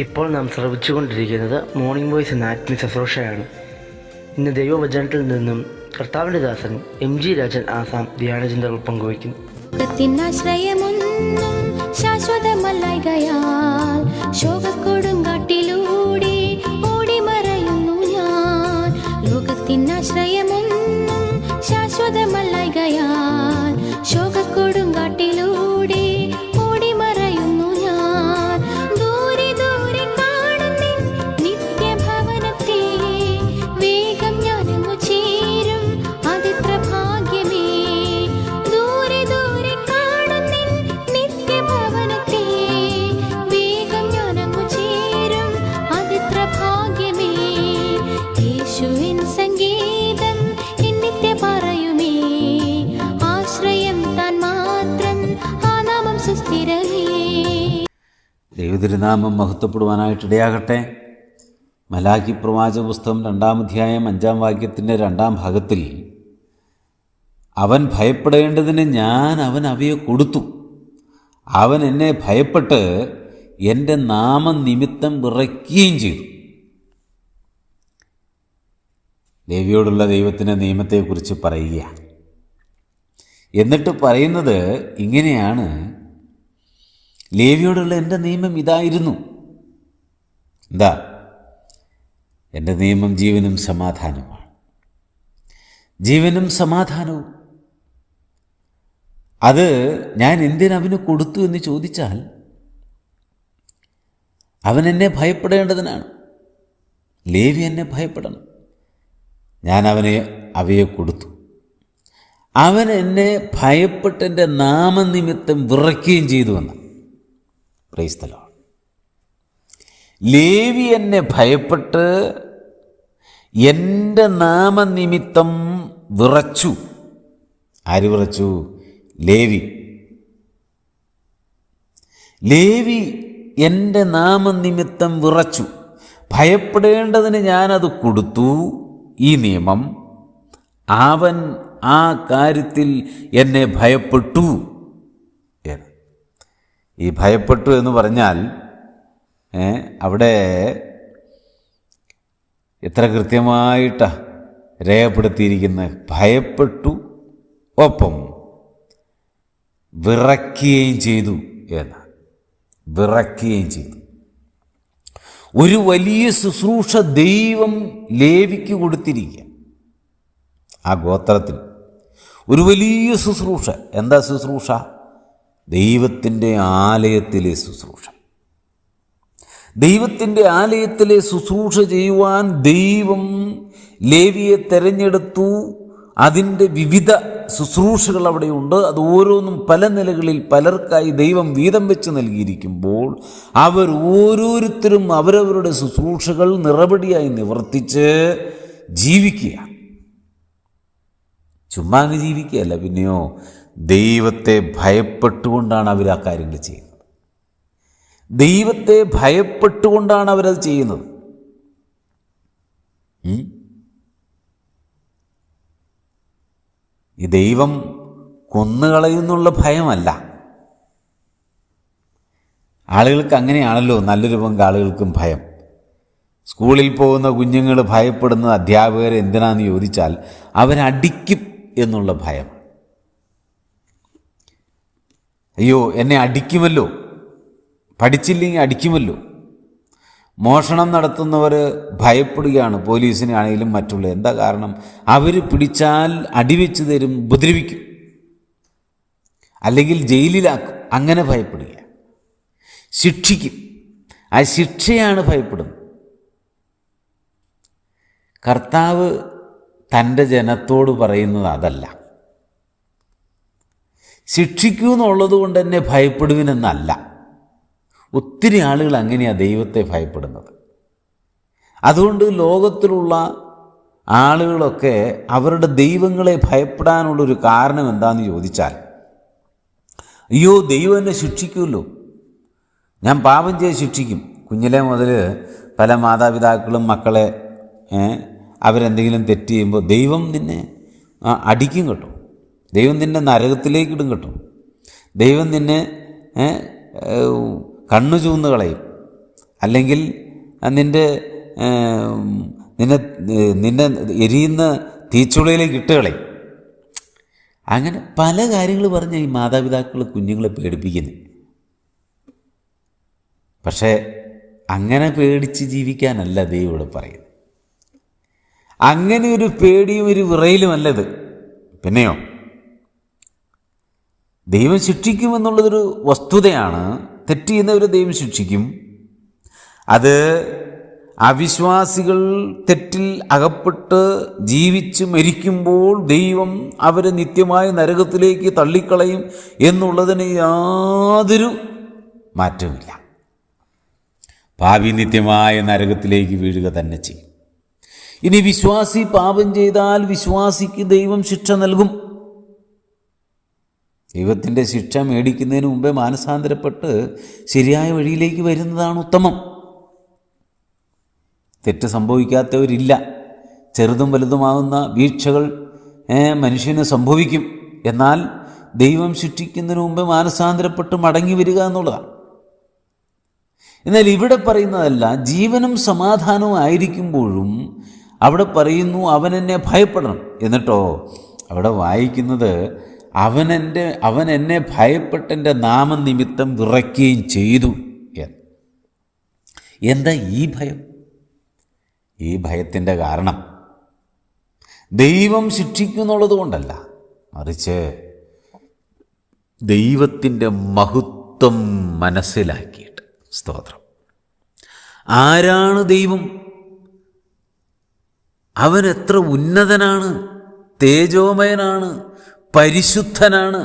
ഇപ്പോൾ നാം ശ്രവിച്ചുകൊണ്ടിരിക്കുന്നത് morning voice എന്ന ആത്മീയ ശുശ്രൂഷയാണ്. ഇന്ന് ദൈവവചനത്തിൽ നിന്നും കർത്താവിൻ്റെ ദാസൻ MG രാജൻ ആസാം ധ്യാനചിന്തകൾ പങ്കുവയ്ക്കുന്നു. ശാശ്വതമല്ലായ്കയാൽ ശോകക്കൊടുങ്കാട്ടിലൂടെ ഓടിമറയുന്നു ഞാൻ. ലോകത്തിനാശ്രയമൊന്നും ശാശ്വതമല്ലായ്കയാൽ ശോകക്കൊടുങ്കാട്ടിലൂടെ ഓടിമറയുന്നു ഞാൻ. ദൂരെ ദൂരെ കാണുന്ന നിത്യഭവനത്തെ വേഗം ഞാനങ്ങു ചേരും, അതെത്ര ഭാഗ്യമേ. ദൂരെ ദൂരെ കാണുന്ന നിത്യഭവനത്തെ വേഗം ഞാനങ്ങു ചേരും, അതെത്ര ഭാഗ്യമേ. യേശുവിൻ സംഗീതം എന്നിത്യ പറയുമേ, ആശ്രയം താൻ മാത്രം, ആ നാമം സുസ്ഥിരമേ. ദൈവതിരുനാമം മഹത്വപ്പെടുവാനായിട്ടിടയാകട്ടെ. മലാക്കി പ്രവാചക പുസ്തകം 2-ാം അധ്യായം 5-ാം വാക്യത്തിൻ്റെ 2-ാം ഭാഗത്തിൽ അവൻ ഭയപ്പെടേണ്ടതിന് ഞാൻ അവയെ കൊടുത്തു, അവൻ എന്നെ ഭയപ്പെട്ട് എൻ്റെ നാമനിമിത്തം വിറയ്ക്കുകയും ചെയ്തു. ലേവിയോടുള്ള ദൈവത്തിൻ്റെ നിയമത്തെക്കുറിച്ച് പറയുക. എന്നിട്ട് പറയുന്നത് ഇങ്ങനെയാണ്, ലേവിയോടുള്ള എൻ്റെ നിയമം ഇതായിരുന്നു. എന്താ? എൻ്റെ നിയമം ജീവനും സമാധാനവുമാണ്. ജീവനും സമാധാനവും. അത് ഞാൻ എന്തിനവന് കൊടുത്തു എന്ന് ചോദിച്ചാൽ, അവൻ എന്നെ ഭയപ്പെടേണ്ടതിനാണ്. ലേവി എന്നെ ഭയപ്പെടണം. ഞാൻ അവയെ കൊടുത്തു. അവൻ എന്നെ ഭയപ്പെട്ട് എൻ്റെ നാമനിമിത്തം വിറയ്ക്കുകയും ചെയ്തു എന്ന്. Praise the Lord. ലേവി എന്നെ ഭയപ്പെട്ട് എൻ്റെ നാമനിമിത്തം വിറച്ചു. ആര് വിറച്ചു? ലേവി. ലേവി എൻ്റെ നാമനിമിത്തം വിറച്ചു. ഭയപ്പെടേണ്ടതിന് ഞാനത് കൊടുത്തു, ഈ നിയമം. അവൻ ആ കാര്യത്തിൽ എന്നെ ഭയപ്പെട്ടു. ഈ ഭയപ്പെട്ടു എന്ന് പറഞ്ഞാൽ അവിടെ എത്ര കൃത്യമായിട്ടാണ് രേഖപ്പെടുത്തിയിരിക്കുന്നത്. ഭയപ്പെട്ടു, ഒപ്പം വിറയ്ക്കുകയും ചെയ്തു എന്ന്. വിറയ്ക്കുകയും ചെയ്തു. ഒരു വലിയ ശുശ്രൂഷ ദൈവം ലേവിക്ക് കൊടുത്തിരിക്കുക. ആ ഗോത്രത്തിൽ ഒരു വലിയ ശുശ്രൂഷ. എന്താ ശുശ്രൂഷ? ദൈവത്തിൻ്റെ ആലയത്തിലെ ശുശ്രൂഷ. ദൈവത്തിൻ്റെ ആലയത്തിലെ ശുശ്രൂഷ ചെയ്യുവാൻ ദൈവം ലേവിയെ തെരഞ്ഞെടുത്തു. അതിൻ്റെ വിവിധ ശുശ്രൂഷകൾ അവിടെയുണ്ട്. അത് ഓരോന്നും പല നിലകളിൽ പലർക്കായി ദൈവം വീതം വെച്ച് നൽകിയിരിക്കുമ്പോൾ അവർ ഓരോരുത്തരും അവരവരുടെ ശുശ്രൂഷകൾ നിറപടിയായി നിവർത്തിച്ച് ജീവിക്കുക. ചുമ്മാ അങ്ങ് ജീവിക്കുകയല്ല, പിന്നെയോ ദൈവത്തെ ഭയപ്പെട്ടുകൊണ്ടാണ് അവർ ആ കാര്യങ്ങൾ ചെയ്യുന്നത്. ദൈവത്തെ ഭയപ്പെട്ടുകൊണ്ടാണ് അവരത് ചെയ്യുന്നത്. ഈ ദൈവം കൊന്നുകളയുന്നുള്ള ഭയമല്ല. ആളുകൾക്ക് അങ്ങനെയാണല്ലോ, നല്ലൊരു പങ്ക് ആളുകൾക്കും ഭയം. സ്കൂളിൽ പോകുന്ന കുഞ്ഞുങ്ങൾ ഭയപ്പെടുന്നത് അധ്യാപകരെ എന്തിനാണെന്ന് ചോദിച്ചാൽ അവരടിക്കും എന്നുള്ള ഭയം. അയ്യോ, എന്നെ അടിക്കുമല്ലോ, പഠിച്ചില്ലെങ്കിൽ അടിക്കുമല്ലോ. മോഷണം നടത്തുന്നവർ ഭയപ്പെടുകയാണ്, പോലീസിനെ ആണെങ്കിലും മറ്റുള്ള. എന്താ കാരണം? അവർ പിടിച്ചാൽ അടിവെച്ച് തരും, ഉപദ്രവിക്കും, അല്ലെങ്കിൽ ജയിലിലാക്കും. അങ്ങനെ ഭയപ്പെടുക. ശിക്ഷിക്കും. ആ ശിക്ഷയാണ് ഭയപ്പെടുന്നത്. കർത്താവ് തൻ്റെ ജനത്തോട് പറയുന്നത് അതല്ല. ശിക്ഷിക്കൂ എന്നുള്ളത് കൊണ്ട് എന്നെ ഭയപ്പെടുവിനെന്നല്ല. ഒത്തിരി ആളുകൾ അങ്ങനെയാണ് ദൈവത്തെ ഭയപ്പെടുന്നത്. അതുകൊണ്ട് ലോകത്തിലുള്ള ആളുകളൊക്കെ അവരുടെ ദൈവങ്ങളെ ഭയപ്പെടാനുള്ളൊരു കാരണം എന്താണെന്ന് ചോദിച്ചാൽ, അയ്യോ ദൈവം എന്നെ ശിക്ഷിക്കുമല്ലോ, ഞാൻ പാപം ചെയ്ത് ശിക്ഷിക്കും. കുഞ്ഞിലെ മുതൽ പല മാതാപിതാക്കളും മക്കളെ അവരെന്തെങ്കിലും തെറ്റ് ചെയ്യുമ്പോൾ ദൈവം നിന്നെ അടിക്കും കേട്ടോ, ദൈവം നിന്നെ നരകത്തിലേക്ക് ഇടും കേട്ടോ, ദൈവം നിന്നെ കണ്ണു ചൂന്ന് കളയും, അല്ലെങ്കിൽ നിന്നെ എരിയുന്ന തീച്ചുളയിലേക്ക് ഇട്ടുകളയും. അങ്ങനെ പല കാര്യങ്ങൾ പറഞ്ഞ് ഈ മാതാപിതാക്കൾ കുഞ്ഞുങ്ങളെ പേടിപ്പിക്കുന്നു. പക്ഷേ അങ്ങനെ പേടിച്ച് ജീവിക്കാനല്ല ദൈവം ഇവിടെ പറയുന്നത്. അങ്ങനെ ഒരു പേടിയും ഒരു വിറയിലുമല്ലത്. പിന്നെയോ, ദൈവം ശിക്ഷിക്കുമെന്നുള്ളതൊരു വസ്തുതയാണ്. തെറ്റ് ചെയ്യുന്നവരെ ദൈവം ശിക്ഷിക്കും. അത് അവിശ്വാസികൾ തെറ്റിൽ അകപ്പെട്ട് ജീവിച്ച് മരിക്കുമ്പോൾ ദൈവം അവരെ നിത്യമായ നരകത്തിലേക്ക് തള്ളിക്കളയും എന്നുള്ളതിന് യാതൊരു മാറ്റവുമില്ല. പാപി നിത്യമായ നരകത്തിലേക്ക് വീഴുക തന്നെ ചെയ്യും. ഇനി വിശ്വാസി പാപം ചെയ്താൽ വിശ്വാസിക്ക് ദൈവം ശിക്ഷ നൽകും. ദൈവത്തിൻ്റെ ശിക്ഷ മേടിക്കുന്നതിന് മുമ്പേ മാനസാന്തരപ്പെട്ട് ശരിയായ വഴിയിലേക്ക് വരുന്നതാണ് ഉത്തമം. തെറ്റ് സംഭവിക്കാത്തവരില്ല. ചെറുതും വലുതുമാകുന്ന വീഴ്ചകൾ മനുഷ്യന് സംഭവിക്കും. എന്നാൽ ദൈവം ശിക്ഷിക്കുന്നതിന് മുമ്പ് മാനസാന്തരപ്പെട്ട് മടങ്ങി വരിക എന്നുള്ളതാണ്. എന്നാൽ ഇവിടെ പറയുന്നതല്ല. ജീവനും സമാധാനവും ആയിരിക്കുമ്പോഴും അവിടെ പറയുന്നു അവൻ എന്നെ ഭയപ്പെടണം. എന്നിട്ടോ അവിടെ വായിക്കുന്നത് അവൻ എന്നെ ഭയപ്പെട്ടെൻ്റെ നാമനിമിത്തം വിറയ്ക്കുകയും ചെയ്തു. എന്താ ഈ ഭയം? ഈ ഭയത്തിൻ്റെ കാരണം ദൈവം ശിക്ഷിക്കുന്നുള്ളത് കൊണ്ടല്ല, മറിച്ച് ദൈവത്തിൻ്റെ മഹത്വം മനസ്സിലാക്കിയിട്ട്. സ്തോത്രം. ആരാണ് ദൈവം? അവൻ എത്ര ഉന്നതനാണ്, തേജോമയനാണ്, പരിശുദ്ധനാണ്.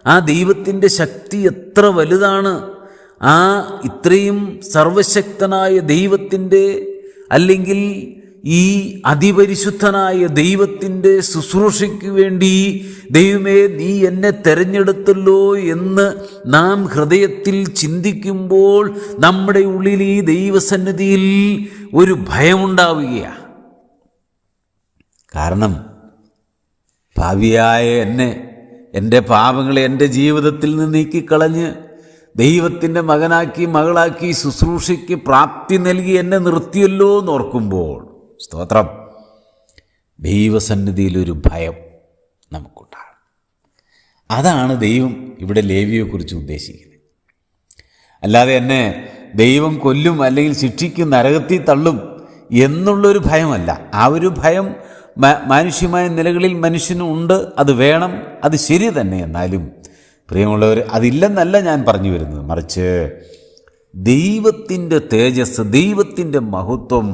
ആ ദൈവത്തിൻ്റെ ശക്തി എത്ര വലുതാണ്. ആ ഇത്രയും സർവശക്തനായ ദൈവത്തിൻ്റെ, അല്ലെങ്കിൽ ഈ അതിപരിശുദ്ധനായ ദൈവത്തിൻ്റെ ശുശ്രൂഷയ്ക്ക് വേണ്ടി ദൈവമേ നീ എന്നെ തെരഞ്ഞെടുത്തല്ലോ എന്ന് നാം ഹൃദയത്തിൽ ചിന്തിക്കുമ്പോൾ നമ്മുടെ ഉള്ളിൽ ഈ ദൈവസന്നിധിയിൽ ഒരു ഭയമുണ്ടാവുകയാണ്. കാരണം പാപിയായ എന്നെ, എൻ്റെ പാപങ്ങളെ എൻ്റെ ജീവിതത്തിൽ നിന്ന് നീക്കിക്കളഞ്ഞ് ദൈവത്തിൻ്റെ മകനാക്കി മകളാക്കി ശുശ്രൂഷയ്ക്ക് പ്രാപ്തി നൽകി എന്നെ നിർത്തിയല്ലോ എന്നോർക്കുമ്പോൾ, സ്തോത്രം, ദൈവസന്നിധിയിലൊരു ഭയം നമുക്കുണ്ടാകും. അതാണ് ദൈവം ഇവിടെ ലേവിയെക്കുറിച്ച് ഉദ്ദേശിക്കുന്നത്. അല്ലാതെ എന്നെ ദൈവം കൊല്ലും അല്ലെങ്കിൽ ശിക്ഷിക്കും, നരകത്തിൽ തള്ളും എന്നുള്ളൊരു ഭയമല്ല. ആ ഒരു ഭയം മാനുഷ്യമായ നിലകളിൽ മനുഷ്യനുണ്ട്. അത് വേണം, അത് ശരി തന്നെ. എന്നാലും പ്രിയമുള്ളവർ, അതില്ലെന്നല്ല ഞാൻ പറഞ്ഞു വരുന്നത്. മറിച്ച് ദൈവത്തിൻ്റെ തേജസ്, ദൈവത്തിൻ്റെ മഹത്വം,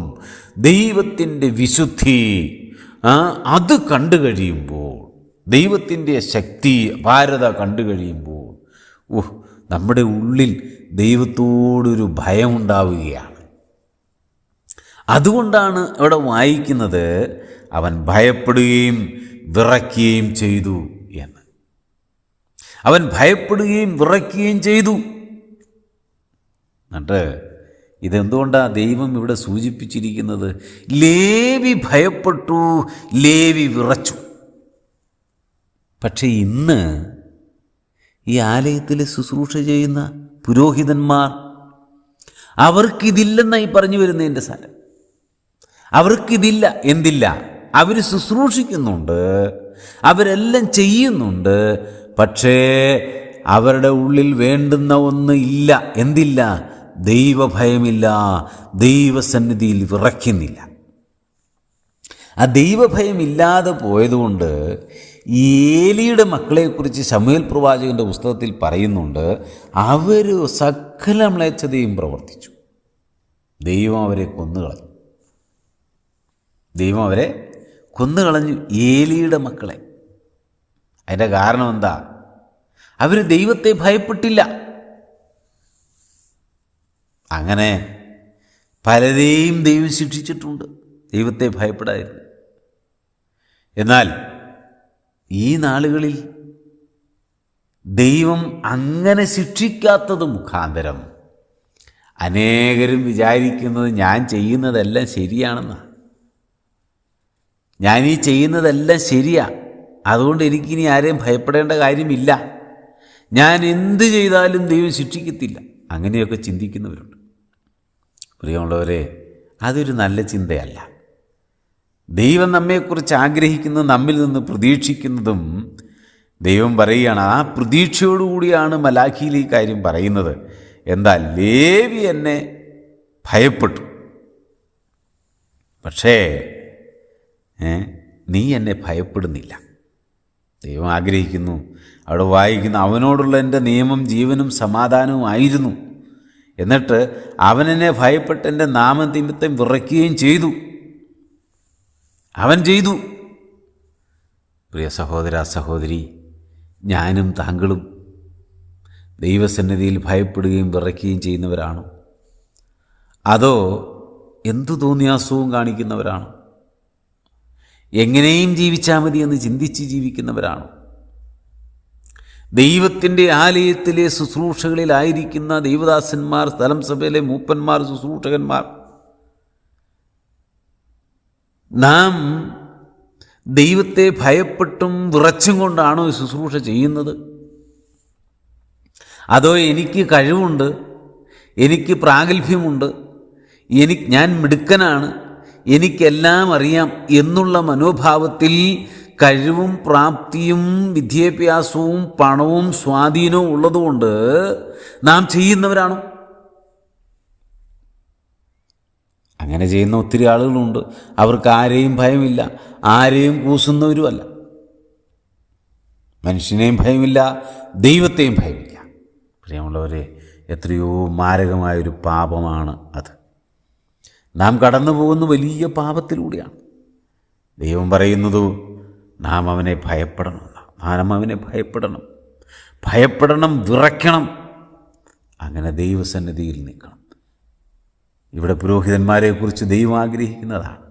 ദൈവത്തിൻ്റെ വിശുദ്ധി അത് കണ്ടു കഴിയുമ്പോൾ, ദൈവത്തിൻ്റെ ശക്തി ഭാരത കണ്ടു കഴിയുമ്പോൾ നമ്മുടെ ഉള്ളിൽ ദൈവത്തോടൊരു ഭയമുണ്ടാവുകയാണ്. അതുകൊണ്ടാണ് ഇവിടെ വായിക്കുന്നത് അവൻ ഭയപ്പെടുകയും വിറയ്ക്കുകയും ചെയ്തു എന്ന്. അവൻ ഭയപ്പെടുകയും വിറയ്ക്കുകയും ചെയ്തു. എന്നിട്ട് ഇതെന്തുകൊണ്ടാണ് ദൈവം ഇവിടെ സൂചിപ്പിച്ചിരിക്കുന്നത്? ലേവി ഭയപ്പെട്ടു, ലേവി വിറച്ചു. പക്ഷേ ഇന്ന് ഈ ആലയത്തിൽ ശുശ്രൂഷ ചെയ്യുന്ന പുരോഹിതന്മാർ, അവർക്കിതില്ലെന്നായി പറഞ്ഞു വരുന്നതിൻ്റെ സാരം. അവർക്കിതില്ല. എന്തില്ല? അവർ ശുശ്രൂഷിക്കുന്നുണ്ട്, അവരെല്ലാം ചെയ്യുന്നുണ്ട്. പക്ഷേ അവരുടെ ഉള്ളിൽ വേണ്ടുന്ന ഒന്ന് ഇല്ല. എന്തില്ല? ദൈവഭയമില്ല, ദൈവസന്നിധിയിൽ വിറയ്ക്കുന്നില്ല. ആ ദൈവഭയമില്ലാതെ പോയതുകൊണ്ട് ഏലിയുടെ മക്കളെക്കുറിച്ച് ശമൂവേൽ പ്രവാചകൻ്റെ പുസ്തകത്തിൽ പറയുന്നുണ്ട്, അവർ സകല മ്ലേച്ഛതയും പ്രവർത്തിച്ചു. ദൈവം അവരെ കൊന്നുകളഞ്ഞു. ദൈവം അവരെ കൊന്നുകളഞ്ഞു, ഏലിയുടെ മക്കളെ. അതിൻ്റെ കാരണം എന്താ? അവർ ദൈവത്തെ ഭയപ്പെട്ടില്ല. അങ്ങനെ പലരെയും ദൈവം ശിക്ഷിച്ചിട്ടുണ്ട്, ദൈവത്തെ ഭയപ്പെടായിരുന്നു. എന്നാൽ ഈ നാളുകളിൽ ദൈവം അങ്ങനെ ശിക്ഷിക്കാത്തത് മുഖാന്തരം അനേകരും വിചാരിക്കുന്നത് ഞാൻ ചെയ്യുന്നതെല്ലാം ശരിയാണെന്നാണ്. ഞാനീ ചെയ്യുന്നതെല്ലാം ശരിയാ, അതുകൊണ്ട് എനിക്കിനി ആരെയും ഭയപ്പെടേണ്ട കാര്യമില്ല, ഞാൻ എന്ത് ചെയ്താലും ദൈവം ശിക്ഷിക്കത്തില്ല, അങ്ങനെയൊക്കെ ചിന്തിക്കുന്നവരുണ്ട്. പ്രിയമുള്ളവരെ, അതൊരു നല്ല ചിന്തയല്ല. ദൈവം നമ്മെക്കുറിച്ച് ആഗ്രഹിക്കുന്നത്, നമ്മിൽ നിന്ന് പ്രതീക്ഷിക്കുന്നതും ദൈവം പറയുകയാണ്. ആ പ്രതീക്ഷയോടുകൂടിയാണ് മലാഖിയിൽ ഈ കാര്യം പറയുന്നത്. എന്താ? ലേവി എന്നെ ഭയപ്പെട്ടു, പക്ഷേ നീ എന്നെ ഭയപ്പെടുന്നില്ല. ദൈവം ആഗ്രഹിക്കുന്നു, അവിടെ വായിക്കുന്നു, അവനോടുള്ള എൻ്റെ നിയമം ജീവനും സമാധാനവും ആയിരുന്നു. എന്നിട്ട് അവനെന്നെ ഭയപ്പെട്ട് എൻ്റെ നാമനിമിത്തം വിറയ്ക്കുകയും ചെയ്തു. അവൻ ചെയ്തു. പ്രിയ സഹോദര സഹോദരി, ഞാനും താങ്കളും ദൈവസന്നിധിയിൽ ഭയപ്പെടുകയും വിറയ്ക്കുകയും ചെയ്യുന്നവരാണോ? അതോ എന്തു തോന്നിയാസവും കാണിക്കുന്നവരാണോ? എങ്ങനെയും ജീവിച്ചാൽ മതി എന്ന് ചിന്തിച്ച് ജീവിക്കുന്നവരാണോ? ദൈവത്തിൻ്റെ ആലയത്തിലെ ശുശ്രൂഷകളിലായിരിക്കുന്ന ദൈവദാസന്മാർ, സ്ഥലം സഭയിലെ മൂപ്പന്മാർ, ശുശ്രൂഷകന്മാർ, നാം ദൈവത്തെ ഭയപ്പെട്ടും വിറച്ചും കൊണ്ടാണോ ശുശ്രൂഷ ചെയ്യുന്നത്? അതോ എനിക്ക് കഴിവുണ്ട്, എനിക്ക് പ്രാഗൽഭ്യമുണ്ട്, ഞാൻ മിടുക്കനാണ്, എനിക്കെല്ലാം അറിയാം എന്നുള്ള മനോഭാവത്തിൽ കഴിവും പ്രാപ്തിയും വിദ്യാഭ്യാസവും പണവും സ്വാധീനവും ഉള്ളതുകൊണ്ട് നാം ചെയ്യുന്നവരാണോ? അങ്ങനെ ചെയ്യുന്ന ഒത്തിരി ആളുകളുണ്ട്. അവർക്ക് ആരെയും ഭയമില്ല, ആരെയും കൂസുന്നവരുമല്ല. മനുഷ്യനെയും ഭയമില്ല, ദൈവത്തെയും ഭയമില്ല. പ്രിയമുള്ളവരെ, എത്രയോ മാരകമായൊരു പാപമാണ് അത്. നാം കടന്നു പോകുന്ന വലിയ പാപത്തിലൂടെയാണ്. ദൈവം പറയുന്നത് നാം അവനെ ഭയപ്പെടണമെന്നാണ്. നാം അവനെ ഭയപ്പെടണം, വിറയ്ക്കണം. അങ്ങനെ ദൈവസന്നിധിയിൽ നിൽക്കണം. ഇവിടെ പുരോഹിതന്മാരെക്കുറിച്ച് ദൈവം ആഗ്രഹിക്കുന്നതാണ്.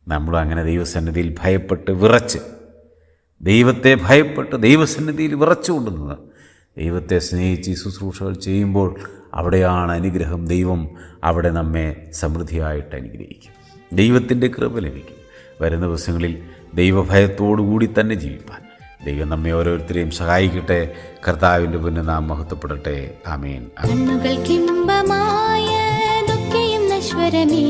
നമ്മളും അങ്ങനെ ദൈവസന്നിധിയിൽ ഭയപ്പെട്ട് വിറച്ച്, ദൈവത്തെ ഭയപ്പെട്ട് ദൈവസന്നിധിയിൽ വിറച്ചുകൊണ്ടുന്നത്, ദൈവത്തെ സ്നേഹിച്ച് ശുശ്രൂഷകൾ ചെയ്യുമ്പോൾ അവിടെയാണ് അനുഗ്രഹം. ദൈവം അവിടെ നമ്മെ സമൃദ്ധിയായിട്ട് അനുഗ്രഹിക്കും. ദൈവത്തിൻ്റെ കൃപ ലഭിക്കും. വരുന്ന ദിവസങ്ങളിൽ ദൈവഭയത്തോടുകൂടി തന്നെ ജീവിപ്പാൻ ദൈവം നമ്മെ ഓരോരുത്തരെയും സഹായിക്കട്ടെ. കർത്താവിൻ്റെ മുന്നിൽ നാം മഹത്വപ്പെടട്ടെ. ആമേൻ. കണ്ണുകൾക്കിമ്പമായതൊക്കെയും നശ്വരമേ